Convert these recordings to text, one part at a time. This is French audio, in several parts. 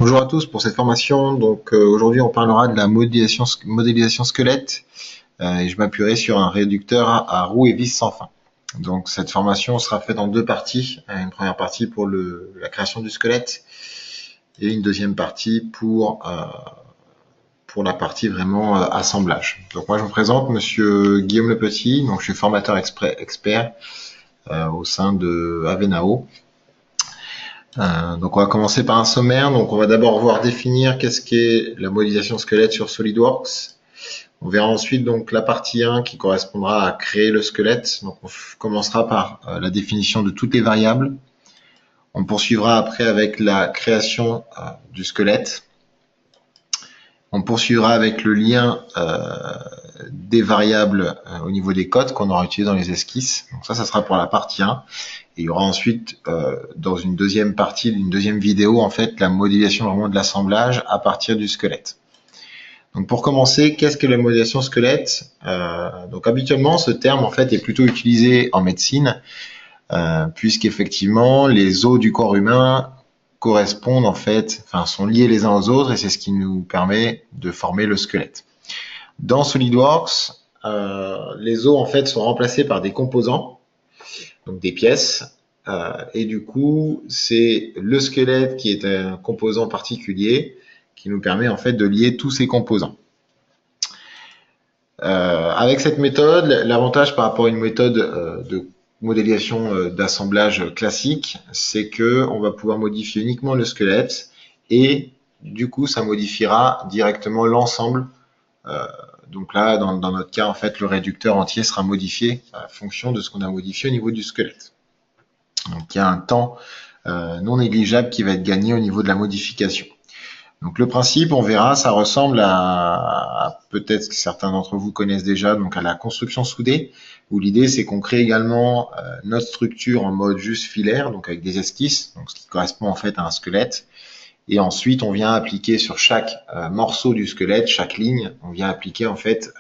Bonjour à tous pour cette formation. Donc aujourd'hui on parlera de la modélisation squelette et je m'appuierai sur un réducteur à roue et vis sans fin. Donc cette formation sera faite en deux parties. Une première partie pour la création du squelette et une deuxième partie pour la partie vraiment assemblage. Donc moi je me présente, Monsieur Guillaume Le Petit, donc je suis formateur expert au sein de Avenao. Donc on va commencer par un sommaire. Donc on va d'abord voir définir qu'est-ce qu'est la modélisation squelette sur SolidWorks. On verra ensuite donc la partie 1 qui correspondra à créer le squelette. Donc on commencera par la définition de toutes les variables. On poursuivra après avec la création du squelette. On poursuivra avec le lien des variables au niveau des codes qu'on aura utilisés dans les esquisses. Donc ça sera pour la partie 1. Et il y aura ensuite, dans une deuxième partie, une deuxième vidéo, en fait, la modélisation vraiment de l'assemblage à partir du squelette. Donc pour commencer, qu'est-ce que la modélisation squelette? Donc habituellement, ce terme en fait est plutôt utilisé en médecine, puisqu'effectivement, les os du corps humain correspondent en fait, enfin sont liés les uns aux autres, et c'est ce qui nous permet de former le squelette. Dans SolidWorks, les os en fait sont remplacés par des composants, donc des pièces, et du coup c'est le squelette qui est un composant particulier qui nous permet en fait de lier tous ces composants. Avec cette méthode, l'avantage par rapport à une méthode de modélisation d'assemblage classique, c'est que on va pouvoir modifier uniquement le squelette et du coup ça modifiera directement l'ensemble. Donc là, dans notre cas, en fait, le réducteur entier sera modifié en fonction de ce qu'on a modifié au niveau du squelette. Donc il y a un temps non négligeable qui va être gagné au niveau de la modification. Donc le principe, on verra, ça ressemble à peut-être que certains d'entre vous connaissent déjà, donc à la construction soudée, où l'idée c'est qu'on crée également notre structure en mode juste filaire, donc avec des esquisses, donc ce qui correspond en fait à un squelette. Et ensuite, on vient appliquer sur chaque morceau du squelette, chaque ligne, on vient appliquer en fait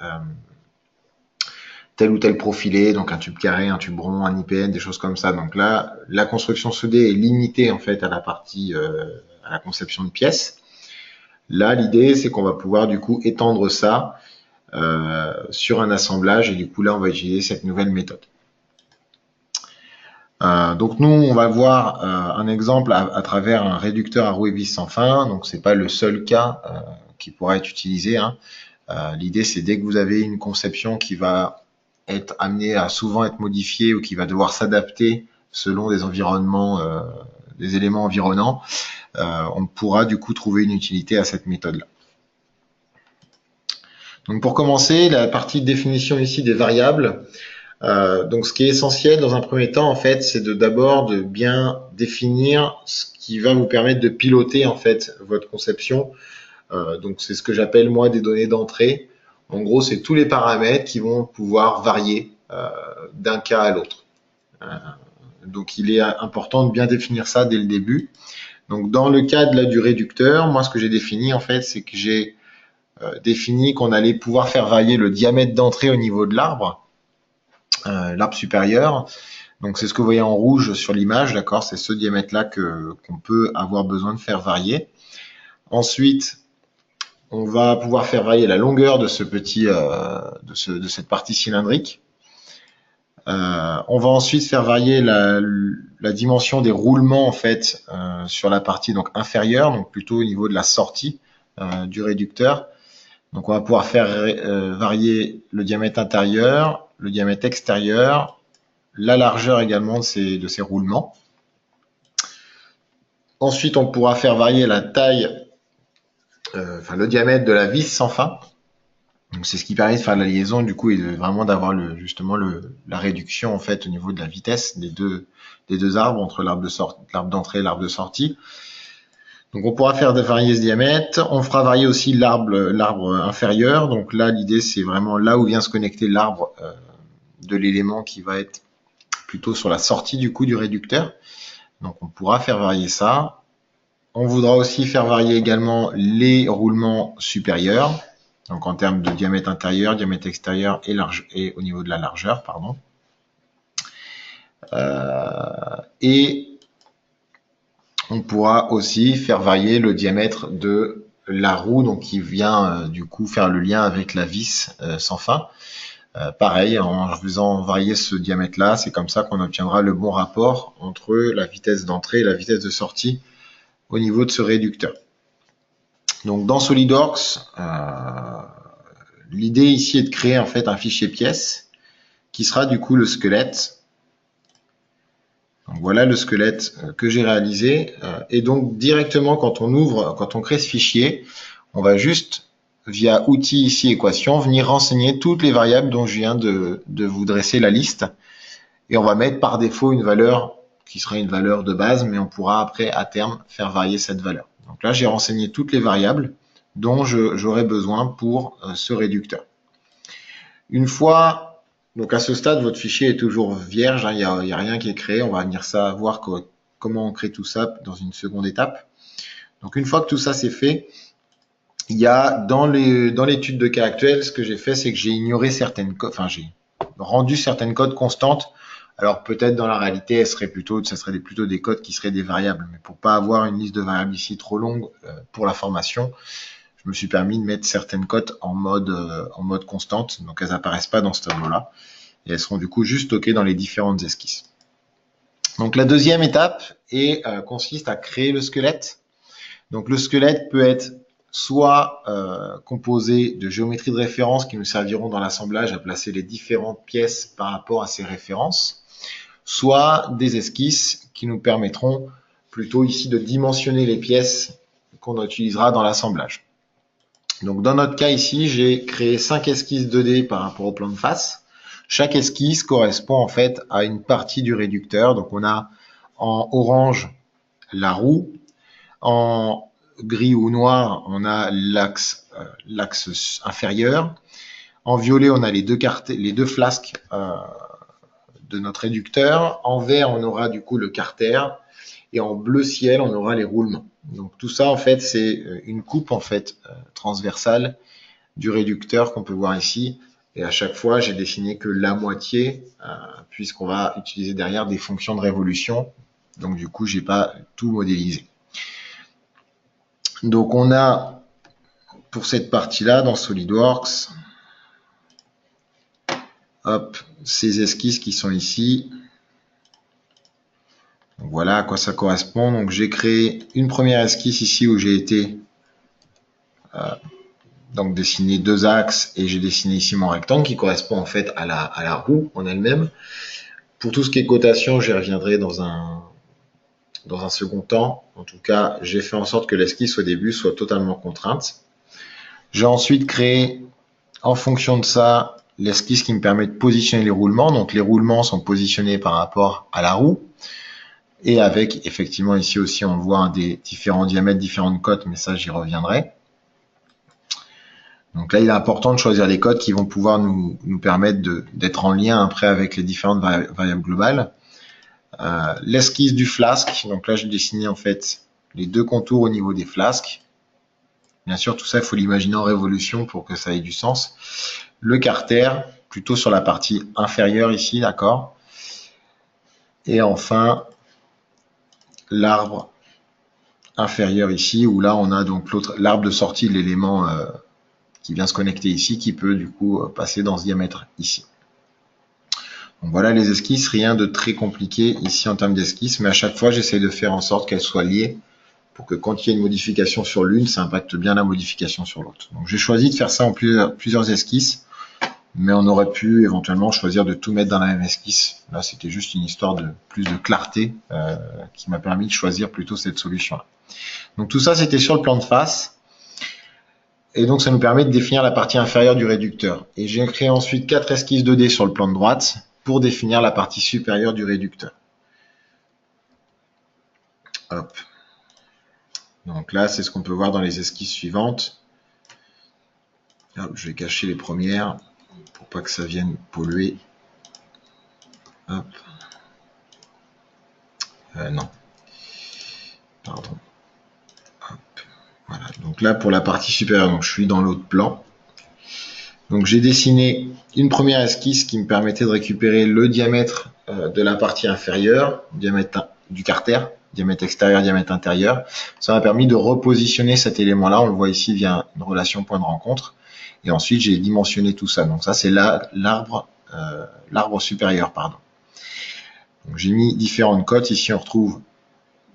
tel ou tel profilé, donc un tube carré, un tube rond, un IPN, des choses comme ça. Donc là, la construction soudée est limitée en fait à la partie, à la conception de pièces. Là, l'idée, c'est qu'on va pouvoir du coup étendre ça sur un assemblage et du coup là, on va utiliser cette nouvelle méthode. Donc nous, on va voir un exemple à travers un réducteur à roue et vis sans fin. Donc c'est pas le seul cas qui pourra être utilisé. Hein. L'idée, c'est dès que vous avez une conception qui va être amenée à souvent être modifiée ou qui va devoir s'adapter selon des environnements, des éléments environnants, on pourra du coup trouver une utilité à cette méthode-là. Donc pour commencer, la partie de définition ici des variables. Donc ce qui est essentiel dans un premier temps, en fait, c'est d'abord de bien définir ce qui va vous permettre de piloter en fait votre conception. Donc c'est ce que j'appelle moi des données d'entrée. En gros, c'est tous les paramètres qui vont pouvoir varier d'un cas à l'autre. Donc il est important de bien définir ça dès le début. Donc dans le cas du réducteur, moi ce que j'ai défini en fait, c'est que j'ai défini qu'on allait pouvoir faire varier le diamètre d'entrée au niveau de l'arbre supérieur. Donc c'est ce que vous voyez en rouge sur l'image, d'accord? C'est ce diamètre-là qu'on peut avoir besoin de faire varier. Ensuite, on va pouvoir faire varier la longueur de ce petit, de cette partie cylindrique. On va ensuite faire varier la dimension des roulements en fait sur la partie donc inférieure, donc plutôt au niveau de la sortie du réducteur. Donc on va pouvoir faire varier le diamètre intérieur, le diamètre extérieur, la largeur également de ces roulements. Ensuite, on pourra faire varier la taille, le diamètre de la vis sans fin. Donc c'est ce qui permet de faire la liaison du coup et vraiment d'avoir justement la réduction en fait au niveau de la vitesse des deux arbres entre l'arbre d'entrée et l'arbre de sortie. Donc on pourra faire varier ce diamètre. On fera varier aussi l'arbre inférieur. Donc là l'idée c'est vraiment là où vient se connecter l'arbre de l'élément qui va être plutôt sur la sortie du coup du réducteur. Donc on pourra faire varier ça. On voudra aussi faire varier également les roulements supérieurs. Donc en termes de diamètre intérieur, diamètre extérieur et au niveau de la largeur, pardon. Et on pourra aussi faire varier le diamètre de la roue, donc qui vient du coup faire le lien avec la vis sans fin. Pareil, en faisant varier ce diamètre-là, c'est comme ça qu'on obtiendra le bon rapport entre la vitesse d'entrée et la vitesse de sortie au niveau de ce réducteur. Donc dans SolidWorks, l'idée ici est de créer en fait un fichier pièce qui sera du coup le squelette. Donc voilà le squelette que j'ai réalisé. Et donc directement quand on crée ce fichier, on va juste via outils ici équation venir renseigner toutes les variables dont je viens de vous dresser la liste. Et on va mettre par défaut une valeur qui sera une valeur de base, mais on pourra après à terme faire varier cette valeur. Donc là j'ai renseigné toutes les variables dont j'aurai besoin pour ce réducteur. Une fois donc à ce stade, votre fichier est toujours vierge, il n'y a rien qui est créé. On va venir voir comment on crée tout ça dans une seconde étape. Donc une fois que tout ça c'est fait, il y a dans l'étude de cas actuelle, ce que j'ai fait, c'est que j'ai ignoré certaines codes, enfin j'ai rendu certaines codes constantes. Alors peut-être dans la réalité, ça serait plutôt des codes qui seraient des variables. Mais pour pas avoir une liste de variables ici trop longue pour la formation, je me suis permis de mettre certaines cotes en mode constante, donc elles n'apparaissent pas dans ce tableau-là, et elles seront du coup juste stockées dans les différentes esquisses. Donc la deuxième étape consiste à créer le squelette. Donc le squelette peut être soit composé de géométries de référence qui nous serviront dans l'assemblage à placer les différentes pièces par rapport à ces références, soit des esquisses qui nous permettront plutôt ici de dimensionner les pièces qu'on utilisera dans l'assemblage. Donc dans notre cas ici, j'ai créé 5 esquisses 2D par rapport au plan de face. Chaque esquisse correspond en fait à une partie du réducteur. Donc on a en orange la roue, en gris ou noir on a l'axe inférieur, en violet on a les deux flasques de notre réducteur, en vert on aura du coup le carter, et en bleu ciel on aura les roulements. Donc tout ça en fait c'est une coupe en fait transversale du réducteur qu'on peut voir ici, et à chaque fois j'ai dessiné que la moitié puisqu'on va utiliser derrière des fonctions de révolution, donc du coup j'ai pas tout modélisé. Donc on a pour cette partie là dans SolidWorks ces esquisses qui sont ici. Donc voilà à quoi ça correspond. Donc j'ai créé une première esquisse ici où j'ai été donc dessiner deux axes, et j'ai dessiné ici mon rectangle qui correspond en fait à la roue en elle-même. Pour tout ce qui est cotation, j'y reviendrai dans un second temps. En tout cas, j'ai fait en sorte que l'esquisse au début soit totalement contrainte. J'ai ensuite créé en fonction de ça l'esquisse qui me permet de positionner les roulements. Donc les roulements sont positionnés par rapport à la roue, et avec effectivement ici aussi on voit des différents diamètres, différentes cotes, mais ça j'y reviendrai. Donc là il est important de choisir les codes qui vont pouvoir nous permettre d'être en lien après avec les différentes variables globales. L'esquisse du flasque, donc là j'ai dessiné en fait les deux contours au niveau des flasques. Bien sûr tout ça il faut l'imaginer en révolution pour que ça ait du sens. Le carter, plutôt sur la partie inférieure ici, d'accord. Et enfin l'arbre inférieur ici, où là on a donc l'arbre de sortie de l'élément qui vient se connecter ici, qui peut du coup passer dans ce diamètre ici. Donc voilà les esquisses, rien de très compliqué ici en termes d'esquisses, mais à chaque fois j'essaie de faire en sorte qu'elles soient liées pour que quand il y a une modification sur l'une, ça impacte bien la modification sur l'autre. Donc j'ai choisi de faire ça en plusieurs esquisses, mais on aurait pu éventuellement choisir de tout mettre dans la même esquisse. Là c'était juste une histoire de plus de clarté qui m'a permis de choisir plutôt cette solution-là. Donc tout ça c'était sur le plan de face. Et donc ça nous permet de définir la partie inférieure du réducteur. Et j'ai créé ensuite 4 esquisses 2D sur le plan de droite pour définir la partie supérieure du réducteur. Hop. Donc là, c'est ce qu'on peut voir dans les esquisses suivantes. Hop, je vais cacher les premières pour pas que ça vienne polluer. Hop. Non. Pardon. Hop. Voilà. Donc là, pour la partie supérieure, donc je suis dans l'autre plan. Donc j'ai dessiné une première esquisse qui me permettait de récupérer le diamètre de la partie inférieure, le diamètre du carter. diamètre extérieur, diamètre intérieur. Ça m'a permis de repositionner cet élément-là. On le voit ici via une relation point de rencontre. Et ensuite, j'ai dimensionné tout ça. Donc ça, c'est l'arbre supérieur, pardon. J'ai mis différentes cotes. Ici, on retrouve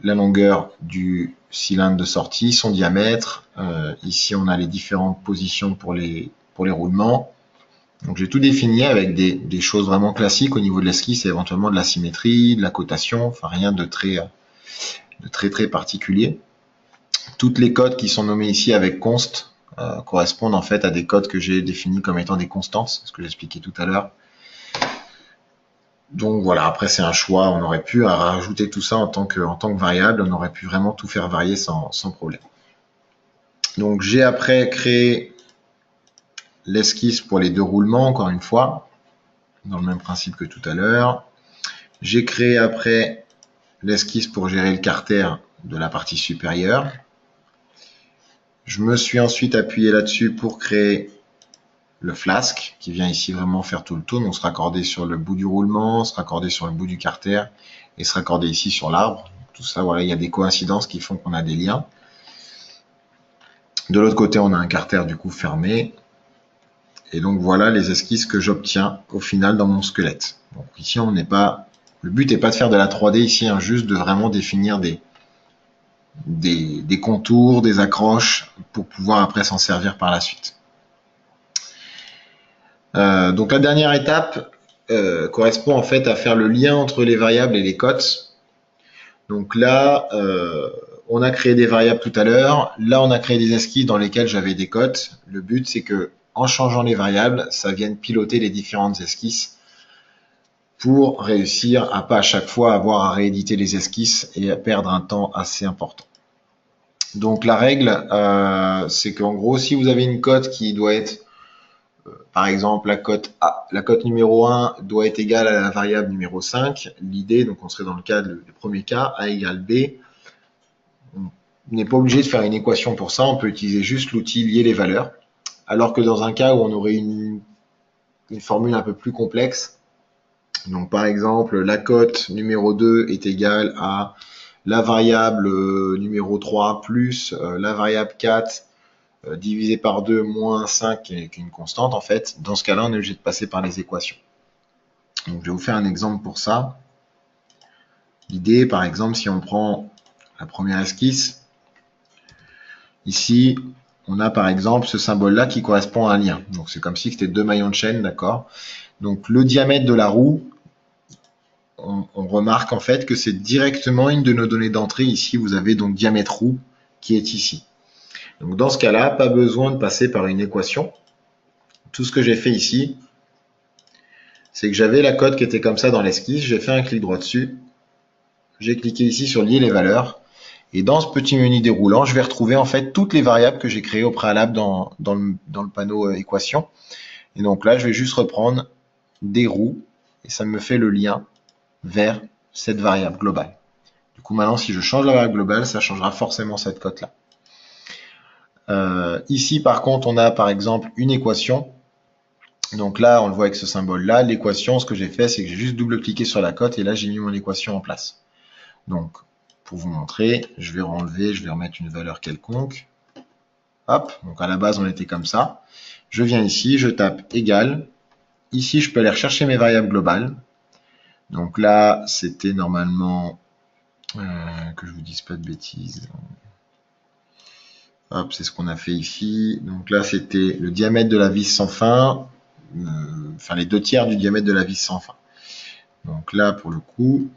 la longueur du cylindre de sortie, son diamètre. Ici, on a les différentes positions pour les roulements. Donc j'ai tout défini avec des choses vraiment classiques au niveau de l'esquisse et éventuellement de la symétrie, de la cotation, enfin rien de très particulier. Toutes les cotes qui sont nommées ici avec const correspondent en fait à des cotes que j'ai définies comme étant des constantes, ce que j'expliquais tout à l'heure. Donc voilà, après c'est un choix, on aurait pu rajouter tout ça en tant que variable, on aurait pu vraiment tout faire varier sans problème. Donc j'ai après créé l'esquisse pour les deux roulements, encore une fois, dans le même principe que tout à l'heure. J'ai créé après l'esquisse pour gérer le carter de la partie supérieure. Je me suis ensuite appuyé là-dessus pour créer le flasque, qui vient ici vraiment faire tout le tour. Donc, se raccorder sur le bout du roulement, se raccorder sur le bout du carter et se raccorder ici sur l'arbre. Tout ça, voilà, il y a des coïncidences qui font qu'on a des liens. De l'autre côté, on a un carter du coup fermé. Et donc voilà les esquisses que j'obtiens au final dans mon squelette. Donc ici, on n'est pas. Le but n'est pas de faire de la 3D ici, hein, juste de vraiment définir des contours, des accroches pour pouvoir après s'en servir par la suite. Donc la dernière étape correspond en fait à faire le lien entre les variables et les cotes. Donc là, on a créé des variables tout à l'heure. Là, on a créé des esquisses dans lesquelles j'avais des cotes. Le but, c'est que en changeant les variables, ça vienne piloter les différentes esquisses pour réussir à pas à chaque fois avoir à rééditer les esquisses et à perdre un temps assez important. Donc la règle, c'est qu'en gros, si vous avez une cote qui doit être, par exemple, la cote numéro 1 doit être égale à la variable numéro 5, l'idée, donc on serait dans le cas du premier cas, A égale B, on n'est pas obligé de faire une équation pour ça, on peut utiliser juste l'outil lier les valeurs, alors que dans un cas où on aurait une formule un peu plus complexe, donc par exemple, la cote numéro 2 est égale à la variable numéro 3 plus la variable 4 divisé par 2 moins 5 qui est une constante en fait. Dans ce cas-là, on est obligé de passer par les équations. Donc je vais vous faire un exemple pour ça. L'idée, par exemple, si on prend la première esquisse, ici, on a par exemple ce symbole-là qui correspond à un lien. Donc c'est comme si c'était deux maillons de chaîne, d'accord? Donc le diamètre de la roue, on remarque en fait que c'est directement une de nos données d'entrée. Ici, vous avez donc diamètre roue qui est ici. Donc dans ce cas-là, pas besoin de passer par une équation. Tout ce que j'ai fait ici, c'est que j'avais la cote qui était comme ça dans l'esquisse. J'ai fait un clic droit dessus. J'ai cliqué ici sur lier les valeurs. Et dans ce petit menu déroulant, je vais retrouver en fait toutes les variables que j'ai créées au préalable dans le panneau équation. Et donc là, je vais juste reprendre des roues et ça me fait le lien vers cette variable globale. Du coup, maintenant, si je change la variable globale, ça changera forcément cette cote-là. Ici, par contre, on a par exemple une équation. Donc là, on le voit avec ce symbole-là. L'équation, ce que j'ai fait, c'est que j'ai juste double-cliqué sur la cote et là, j'ai mis mon équation en place. Donc, pour vous montrer, je vais enlever, je vais remettre une valeur quelconque. Hop, donc à la base, on était comme ça. Je viens ici, je tape égal. Ici, je peux aller rechercher mes variables globales. Donc là, c'était normalement, que je vous dise pas de bêtises. Hop, c'est ce qu'on a fait ici. Donc là, c'était le diamètre de la vis sans fin, enfin les 2/3 du diamètre de la vis sans fin. Donc là, pour le coup,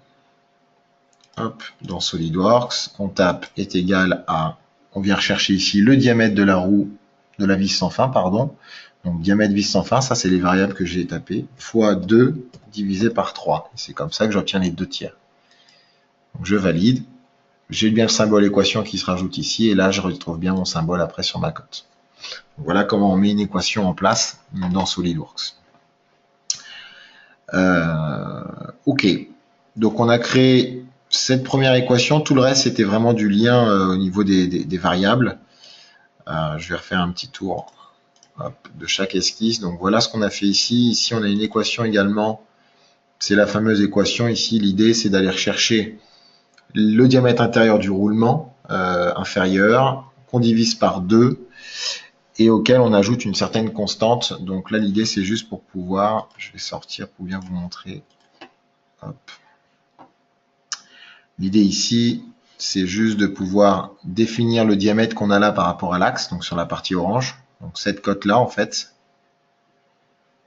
hop, dans SolidWorks, on tape est égal à, on vient rechercher ici le diamètre de la roue, de la vis sans fin, pardon. Donc diamètre vis sans fin, ça c'est les variables que j'ai tapées, fois 2 divisé par 3. C'est comme ça que j'obtiens les 2/3. Donc je valide. J'ai bien le symbole équation qui se rajoute ici, et là je retrouve bien mon symbole après sur ma cote. Voilà comment on met une équation en place dans SolidWorks. Ok, donc on a créé cette première équation, tout le reste c'était vraiment du lien au niveau des variables. Je vais refaire un petit tour de chaque esquisse. Donc voilà ce qu'on a fait ici. Ici on a une équation également, c'est la fameuse équation ici. L'idée c'est d'aller rechercher le diamètre intérieur du roulement inférieur, qu'on divise par 2 et auquel on ajoute une certaine constante. Donc là, l'idée, c'est juste pour pouvoir, je vais sortir pour bien vous montrer. Hop. L'idée ici, c'est juste de pouvoir définir le diamètre qu'on a là par rapport à l'axe, donc sur la partie orange. Donc cette cote-là, en fait.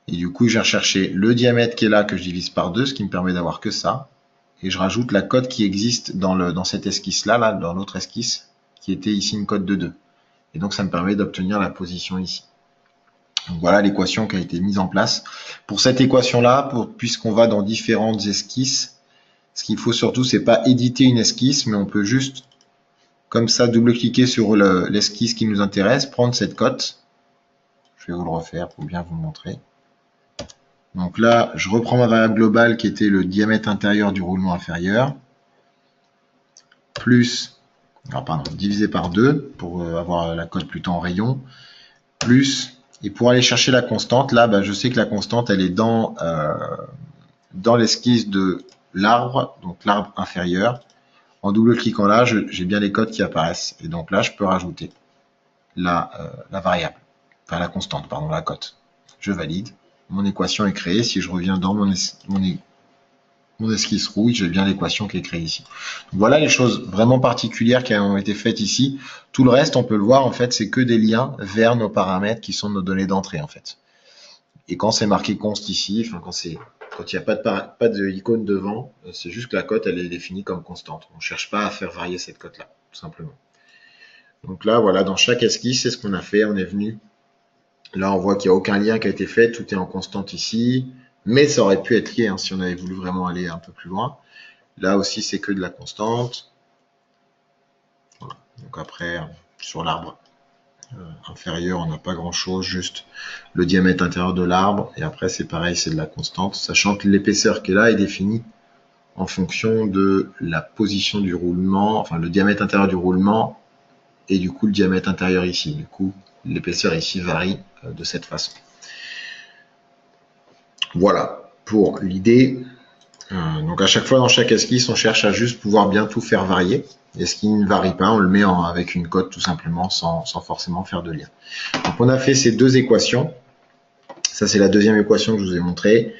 Et du coup, j'ai recherché le diamètre qui est là, que je divise par 2, ce qui me permet d'avoir que ça. Et je rajoute la cote qui existe dans cette esquisse-là, là, dans l'autre esquisse, qui était ici une cote de 2. Et donc, ça me permet d'obtenir la position ici. Donc voilà l'équation qui a été mise en place. Pour cette équation-là, puisqu'on va dans différentes esquisses, ce qu'il faut surtout, c'est pas éditer une esquisse, mais on peut juste, comme ça, double-cliquer sur l'esquisse qui nous intéresse, prendre cette cote. Je vais vous le refaire pour bien vous montrer. Donc là, je reprends ma variable globale qui était le diamètre intérieur du roulement inférieur, plus, divisé par 2 pour avoir la cote plutôt en rayon, plus, et pour aller chercher la constante, là, je sais que la constante, elle est dans l'esquisse de l'arbre, donc l'arbre inférieur. En double-cliquant là, j'ai bien les codes qui apparaissent. Et donc là, je peux rajouter la variable, enfin la constante, pardon, la cote. Je valide. Mon équation est créée. Si je reviens dans mon esquisse rouge, j'ai bien l'équation qui est créée ici. Donc voilà les choses vraiment particulières qui ont été faites ici. Tout le reste, on peut le voir, en fait, c'est que des liens vers nos paramètres qui sont nos données d'entrée, en fait. Et quand c'est marqué const ici, enfin quand il n'y a pas de icône devant, c'est juste que la cote, elle est définie comme constante. On ne cherche pas à faire varier cette cote-là, tout simplement. Donc là, voilà, dans chaque esquisse, c'est ce qu'on a fait. On est venu. Là, on voit qu'il n'y a aucun lien qui a été fait. Tout est en constante ici. Mais ça aurait pu être lié hein, si on avait voulu vraiment aller un peu plus loin. Là aussi, c'est que de la constante. Voilà. Donc après, sur l'arbre inférieur, on n'a pas grand-chose, juste le diamètre intérieur de l'arbre. Et après, c'est pareil, c'est de la constante, sachant que l'épaisseur qui est là est définie en fonction de la position du roulement, enfin le diamètre intérieur du roulement et du coup le diamètre intérieur ici. Du coup, l'épaisseur ici varie de cette façon. Voilà pour l'idée. Donc à chaque fois dans chaque esquisse, on cherche à juste pouvoir bien tout faire varier. Et ce qui ne varie pas, on le met avec une cote tout simplement sans forcément faire de lien. Donc on a fait ces deux équations. Ça c'est la deuxième équation que je vous ai montrée.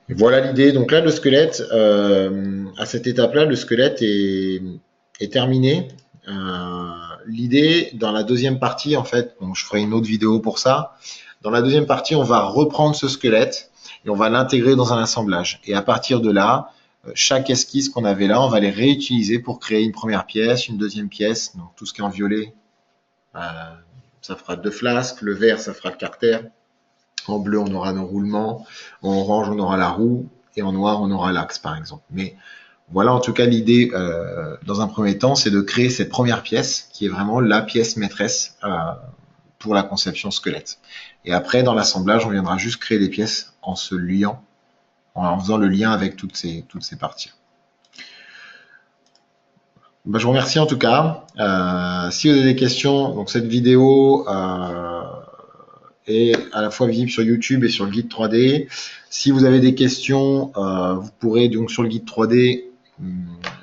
Et voilà l'idée. Donc là le squelette, à cette étape-là, le squelette est terminé. L'idée dans la deuxième partie, en fait, bon, je ferai une autre vidéo pour ça. Dans la deuxième partie, on va reprendre ce squelette et on va l'intégrer dans un assemblage. Et à partir de là, chaque esquisse qu'on avait là, on va les réutiliser pour créer une première pièce, une deuxième pièce. Donc tout ce qui est en violet, ça fera deux flasques. Le vert, ça fera le carter. En bleu, on aura nos roulements. En orange, on aura la roue. Et en noir, on aura l'axe, par exemple. Mais voilà, en tout cas, l'idée, dans un premier temps, c'est de créer cette première pièce, qui est vraiment la pièce maîtresse pour la conception squelette. Et après, dans l'assemblage, on viendra juste créer des pièces en se liant, en faisant le lien avec toutes ces parties. Je vous remercie en tout cas. Si vous avez des questions, donc cette vidéo est à la fois visible sur YouTube et sur le guide 3D. Si vous avez des questions, vous pourrez donc sur le guide 3D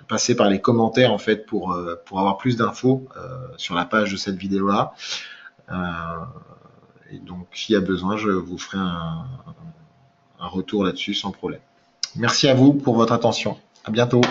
passer par les commentaires en fait pour avoir plus d'infos sur la page de cette vidéo là. Et donc s'il y a besoin, je vous ferai un retour là-dessus sans problème. Merci à vous pour votre attention. À bientôt.